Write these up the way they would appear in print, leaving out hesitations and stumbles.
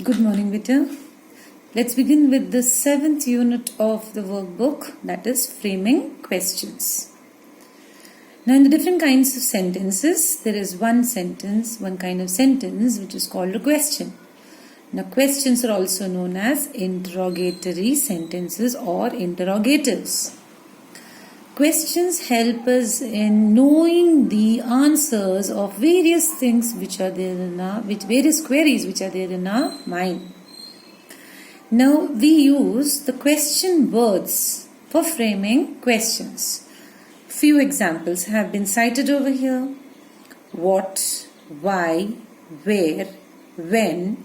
Good morning, Vita. Let's begin with the 7th unit of the workbook, that is framing questions. Now, in the different kinds of sentences, there is one kind of sentence which is called a question. Now, questions are also known as interrogatory sentences or interrogatives. Questions help us in knowing the answers of various things which are there in various queries which are there in our mind. Now we use the question words for framing questions. Few examples have been cited over here. What, why, where, when,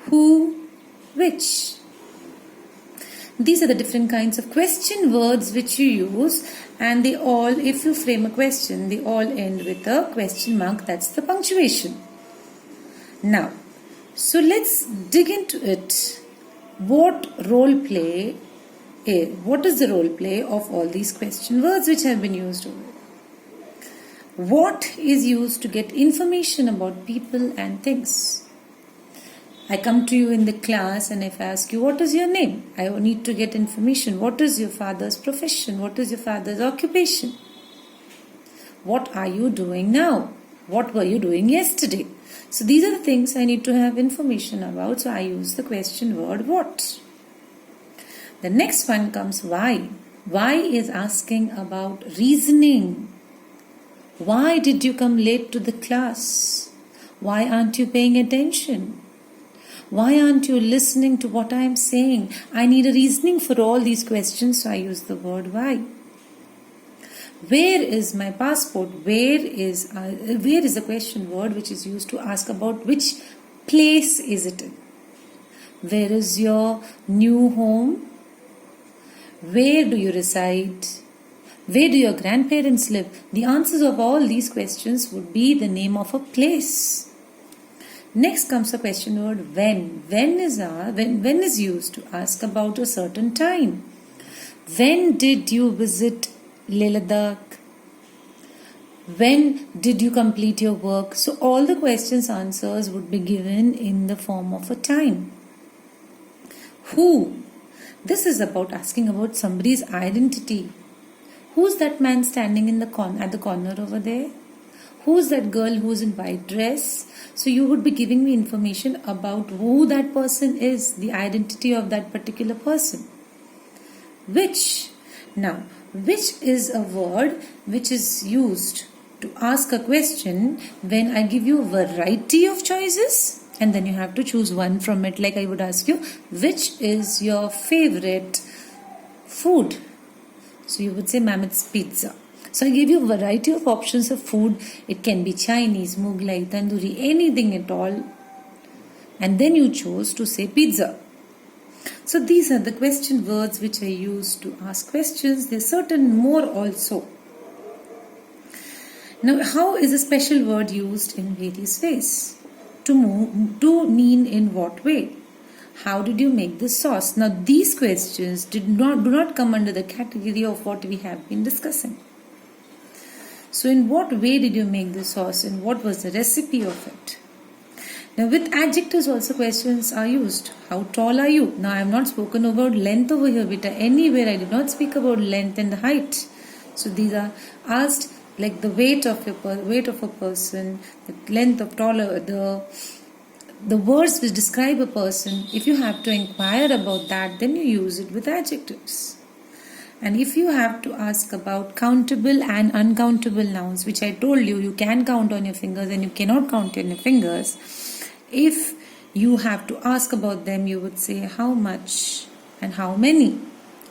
who, which. These are the different kinds of question words which you use, and they all, if you frame a question, they all end with a question mark. That's the punctuation. Now, so let's dig into it. What is the role play of all these question words which have been used over? What is used to get information about people and things? I come to you in the class and if I ask you, what is your name? I need to get information. What is your father's profession? What is your father's occupation? What are you doing now? What were you doing yesterday? So these are the things I need to have information about. So I use the question word what. The next one comes why. Why is asking about reasoning. Why did you come late to the class? Why aren't you paying attention? Why aren't you listening to what I am saying? I need a reasoning for all these questions, so I use the word why. Where is my passport? Where is a question word which is used to ask about which place is it in? Where is your new home? Where do you reside? Where do your grandparents live? The answers of all these questions would be the name of a place. Next comes the question word when. When is used to ask about a certain time. When did you visit Leh Ladakh? When did you complete your work? So all the questions answers would be given in the form of a time. Who? This is about asking about somebody's identity. Who's that man standing in at the corner over there? Who's that girl who's in white dress? So you would be giving me information about who that person is, the identity of that particular person. Which? Now, which is a word which is used to ask a question when I give you a variety of choices and then you have to choose one from it. Like I would ask you, which is your favorite food? So you would say, ma'am, it's pizza. So I gave you a variety of options of food. It can be Chinese, Mughlai, Tandoori, anything at all. And then you chose to say pizza. So these are the question words which I use to ask questions. There are certain more also. Now, how is a special word used in various ways? To mean in what way? How did you make the sauce? Now, these questions do not come under the category of what we have been discussing. So, in what way did you make the sauce and what was the recipe of it? Now, with adjectives also questions are used. How tall are you? Now, I have not spoken about length over here, Vita. Anywhere I did not speak about length and the height. So, these are asked like the weight of a person, the length of taller, the words which describe a person. If you have to inquire about that, then you use it with adjectives. And if you have to ask about countable and uncountable nouns, which I told you, you can count on your fingers and you cannot count on your fingers. If you have to ask about them, you would say how much and how many.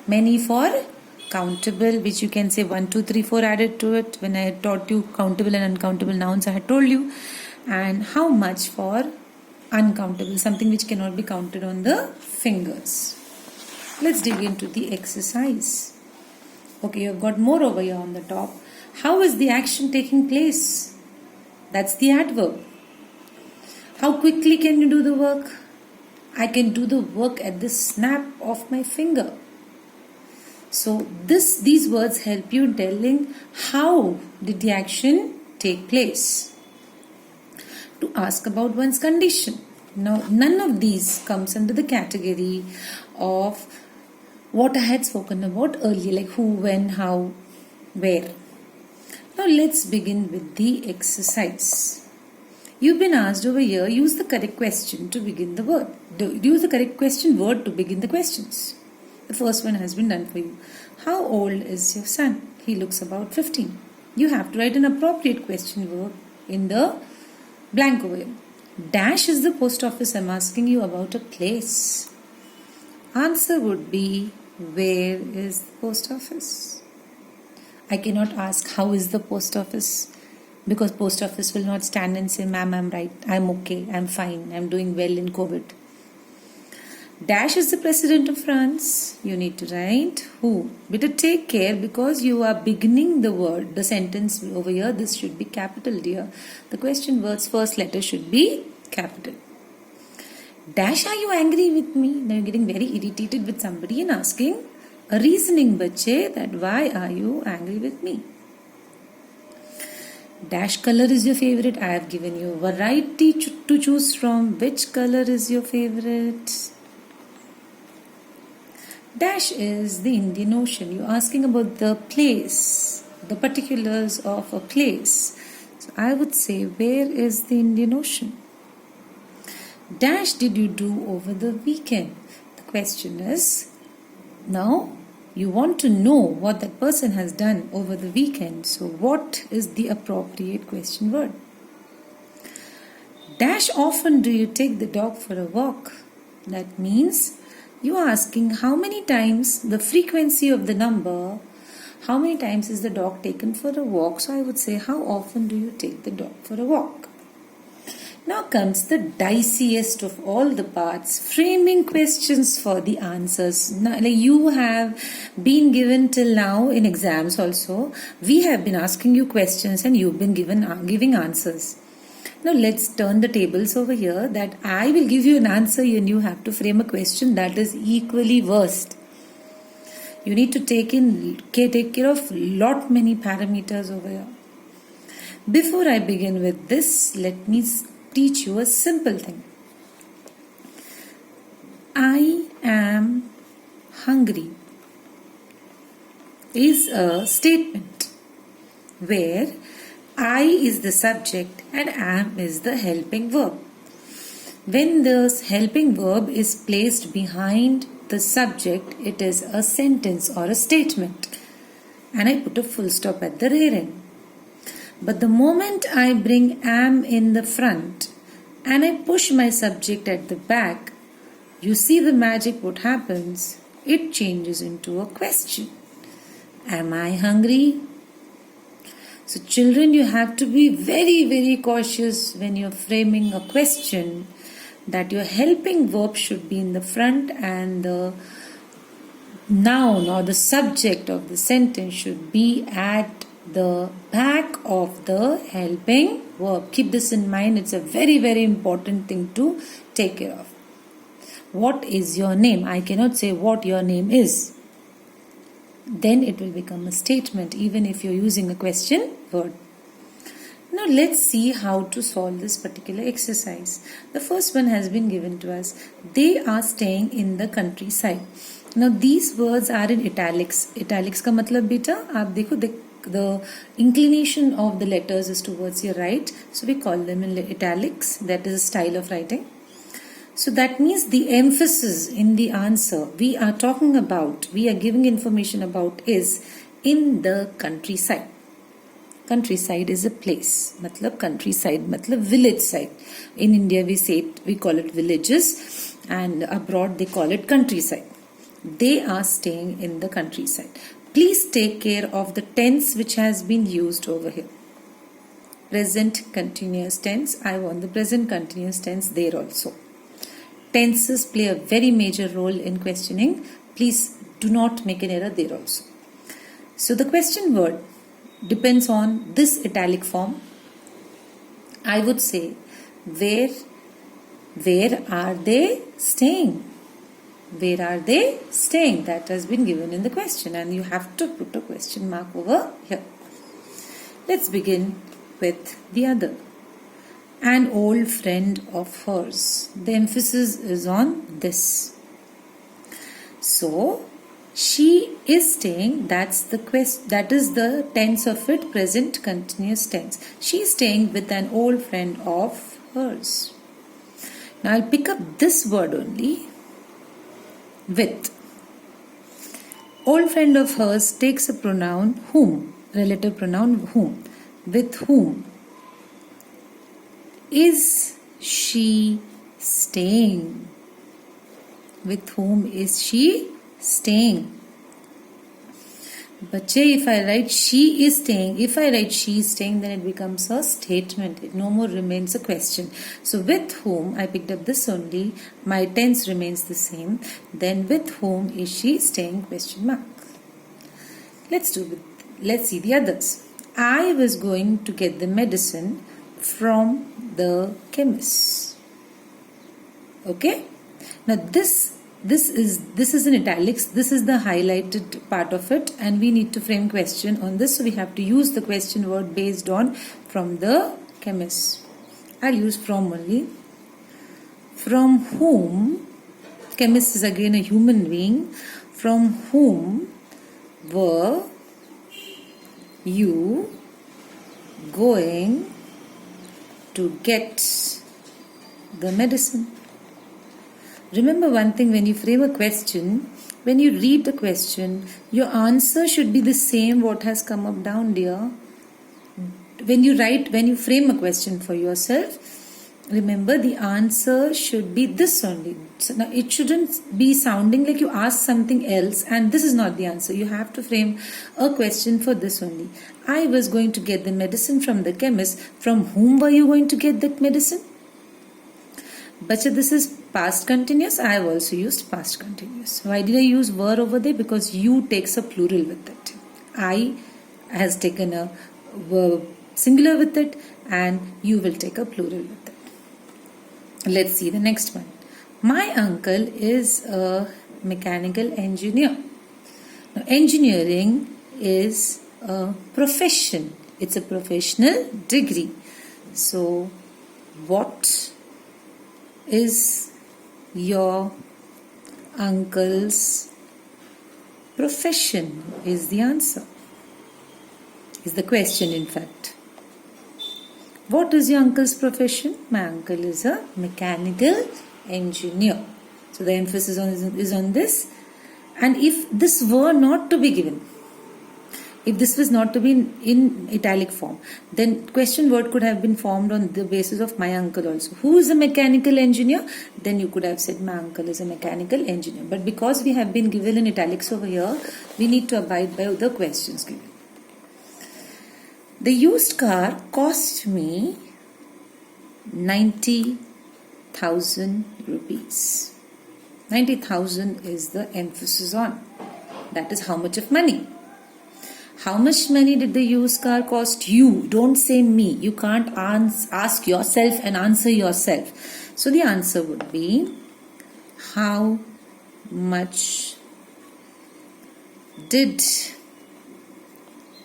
Many for countable, which you can say 1, 2, 3, 4 added to it. When I taught you countable and uncountable nouns, I had told you. And how much for uncountable, something which cannot be counted on the fingers. Let's dig into the exercise. Okay, you've got more over here on the top. How is the action taking place? That's the adverb. How quickly can you do the work? I can do the work at the snap of my finger. So these words help you telling how did the action take place. To ask about one's condition. Now, none of these comes under the category of what I had spoken about earlier, like who, when, how, where. Now, let's begin with the exercise. You've been asked over here, use the correct question to begin the word. Use the correct question word to begin the questions. The first one has been done for you. How old is your son? He looks about 15. You have to write an appropriate question word in the blank over here. Dash is the post office. I'm asking you about a place. Answer would be, where is the post office? I cannot ask how is the post office, because post office will not stand and say, ma'am, I'm right, I'm okay, I'm fine, I'm doing well in COVID. Dash is the president of France. You need to write who. Better take care, because you are beginning the word, the sentence over here. This should be capital, dear. The question word's first letter should be capital. Dash, are you angry with me? Now you're getting very irritated with somebody and asking a reasoning bache that why are you angry with me? Dash color is your favorite. I have given you a variety to choose from. Which color is your favorite? Dash is the Indian Ocean. You're asking about the place, the particulars of a place. So I would say, where is the Indian Ocean? Dash did you do over the weekend? The question is, now you want to know what that person has done over the weekend. So what is the appropriate question word? Dash often do you take the dog for a walk? That means you are asking how many times, the frequency of the number, how many times is the dog taken for a walk. So I would say, how often do you take the dog for a walk? Now comes the diciest of all the parts, framing questions for the answers. Now, like you have been given till now in exams also, we have been asking you questions and you've been giving answers. Now let's turn the tables over here, that I will give you an answer and you have to frame a question that is equally worst. You need to take care of lot many parameters over here. Before I begin with this, let me teach you a simple thing. I am hungry is a statement where I is the subject and am is the helping verb. When the helping verb is placed behind the subject, it is a sentence or a statement, and I put a full stop at the rear end. But the moment I bring am in the front and I push my subject at the back, you see the magic what happens. It changes into a question. Am I hungry? So children, you have to be very, very cautious when you're framing a question, that your helping verb should be in the front and the noun or the subject of the sentence should be at the back of the helping verb. Keep this in mind. It's a very, very important thing to take care of. What is your name? I cannot say what your name is. Then it will become a statement even if you're using a question word. Now let's see how to solve this particular exercise. The first one has been given to us. They are staying in the countryside. Now these words are in italics. Italics का मतलब बेटा आप देखो the inclination of the letters is towards your right. So we call them in italics. That is a style of writing. So that means the emphasis in the answer we are talking about, we are giving information about is in the countryside. Countryside is a place. Matlab countryside, matlab village side. In India we call it villages, and abroad they call it countryside. They are staying in the countryside. Please take care of the tense which has been used over here. Present continuous tense. I want the present continuous tense there also. Tenses play a very major role in questioning. Please do not make an error there also. So the question word depends on this italic form. I would say, where are they staying? Where are they staying? That has been given in the question, and you have to put a question mark over here. Let's begin with the other. an old friend of hers. The emphasis is on this. So, she is staying, that is the tense of it, present continuous tense. She is staying with an old friend of hers. Now I'll pick up this word only, with. Old friend of hers takes a pronoun whom, relative pronoun whom. With whom is she staying? With whom is she staying? But if I write she is staying, then it becomes a statement. It no more remains a question. So with whom, I picked up this only, my tense remains the same. Then with whom is she staying? Question mark. Let's see the others. I was going to get the medicine from the chemist. Okay? Now this is in italics. This is the highlighted part of it, and we need to frame question on this. So we have to use the question word based on from the chemist. I'll use from only. From whom, chemist is again a human being. From whom were you going to get the medicine? Remember one thing, when you frame a question, when you read the question, your answer should be the same what has come up down, dear. When you frame a question for yourself, remember the answer should be this only. So now it shouldn't be sounding like you asked something else and this is not the answer. You have to frame a question for this only. I was going to get the medicine from the chemist. From whom were you going to get that medicine? But this is past continuous. I have also used past continuous. Why did I use were over there? Because you takes a plural with it. I has taken a verb singular with it and you will take a plural with it. Let's see the next one. My uncle is a mechanical engineer. Now, engineering is a profession. It's a professional degree. So, what is your uncle's profession? Is the answer. Is the question, in fact. What is your uncle's profession? My uncle is a mechanical engineer. So the emphasis is on this. And if this were not to be given, if this was not to be in italic form, then question word could have been formed on the basis of my uncle also. Who is a mechanical engineer? Then you could have said my uncle is a mechanical engineer. But because we have been given in italics over here, we need to abide by the questions given. The used car cost me 90,000 rupees. 90,000 is the emphasis on. That is how much of money. How much money did the used car cost you? Don't say me. You can't ask yourself and answer yourself. So the answer would be, how much did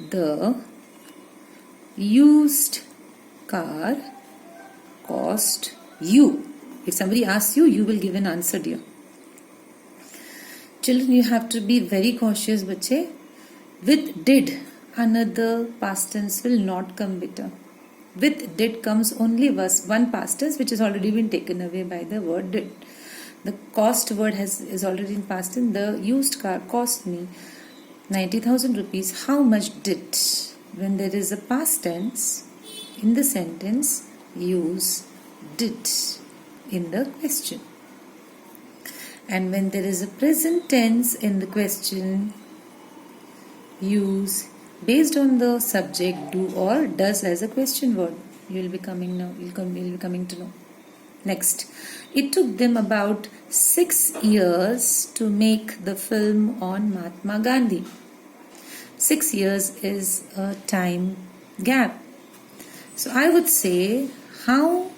the used car cost you? If somebody asks you, you will give an answer, dear. Children, you have to be very cautious, bache. With did, another past tense will not come better. With did comes only one past tense which has already been taken away by the word did. The cost word is already in past tense. The used car cost me 90,000 rupees. How much did? When there is a past tense in the sentence, use did in the question. And when there is a present tense in the question, use based on the subject do or does as a question word. You will be coming to know. Next, it took them about 6 years to make the film on Mahatma Gandhi. 6 years is a time gap. So I would say, how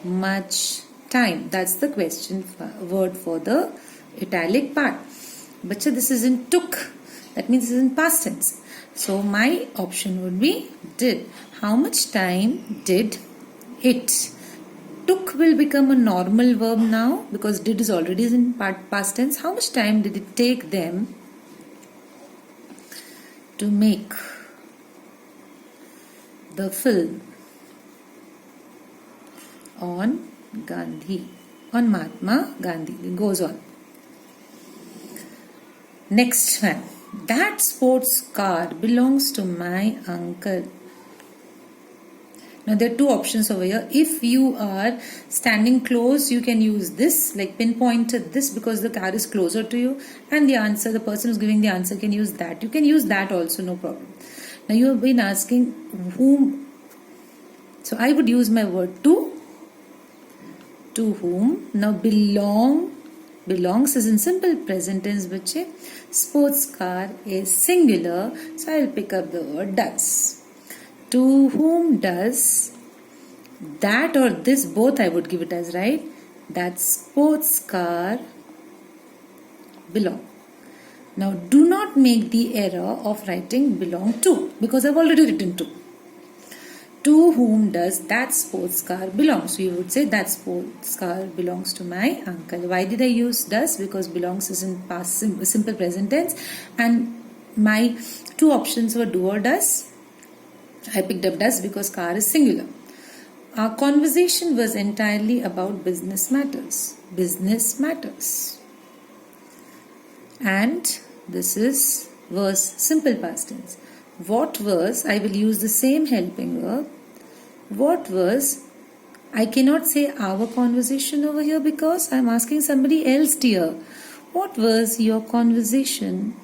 much time? That's the question word for the italic part. Bacha, this isn't took. That means this is in past tense. So my option would be did. How much time did it. Took will become a normal verb now because did is already in past tense. How much time did it take them to make the film on Gandhi, on Mahatma Gandhi? It goes on. Next one. That sports car belongs to my uncle. Now there are two options over here. If you are standing close, you can use this, like pinpointed this because the car is closer to you, and the answer, the person who's giving the answer can use that. You can use that also, no problem. Now you have been asking whom. So I would use my word to whom. Now belongs is in simple present tense, bache. Sports car is singular, so I will pick up the word does. To whom does that or this, both I would give it as, right? That sports car belong. Now do not make the error of writing belong to because I've already written to. To whom does that sports car belong? So you would say that sports car belongs to my uncle. Why did I use does? Because belongs is in past simple present tense, and my two options were do or does. I picked up does because car is singular. Our conversation was entirely about business matters. Business matters. And this is was simple past tense. What was, I will use the same helping verb. What was, I cannot say our conversation over here because I am asking somebody else, dear. What was your conversation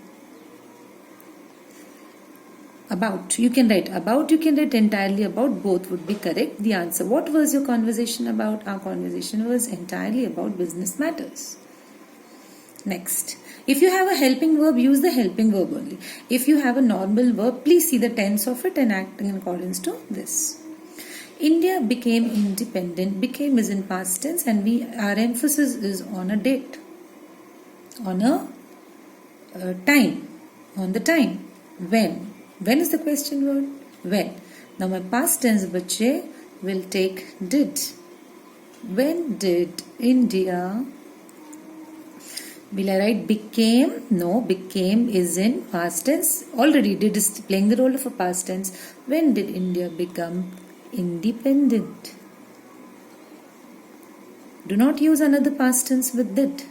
about? You can write about, you can write entirely about, both would be correct. The answer, what was your conversation about? Our conversation was entirely about business matters. Next, if you have a helping verb, use the helping verb only. If you have a normal verb, please see the tense of it and act in accordance to this. India became independent. Became is in past tense, and our emphasis is on a date, on a time, on the time. When? When is the question word? When. Now my past tense bache will take did. When did India? Will I write became? No, became is in past tense. Already did is playing the role of a past tense. When did India become independent? Do not use another past tense with did.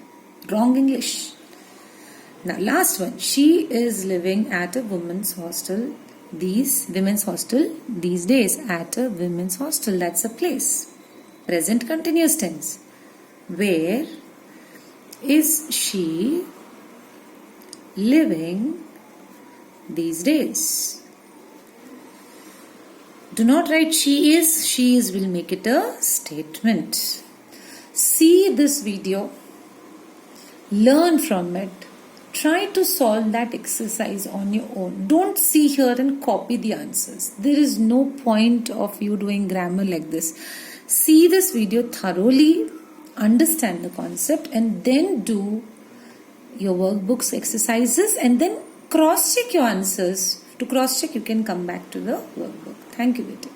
Wrong English. Now last one. She is living at a women's hostel. Women's hostel these days. At a women's hostel. That's a place. Present continuous tense. Where is she living these days? Do not write she is. She is will make it a statement. See this video. Learn from it. Try to solve that exercise on your own. Don't see here and copy the answers. There is no point of you doing grammar like this. See this video thoroughly. Understand the concept and then do your workbooks exercises and then cross check your answers. To cross check you can come back to the workbook. Thank you, Vita.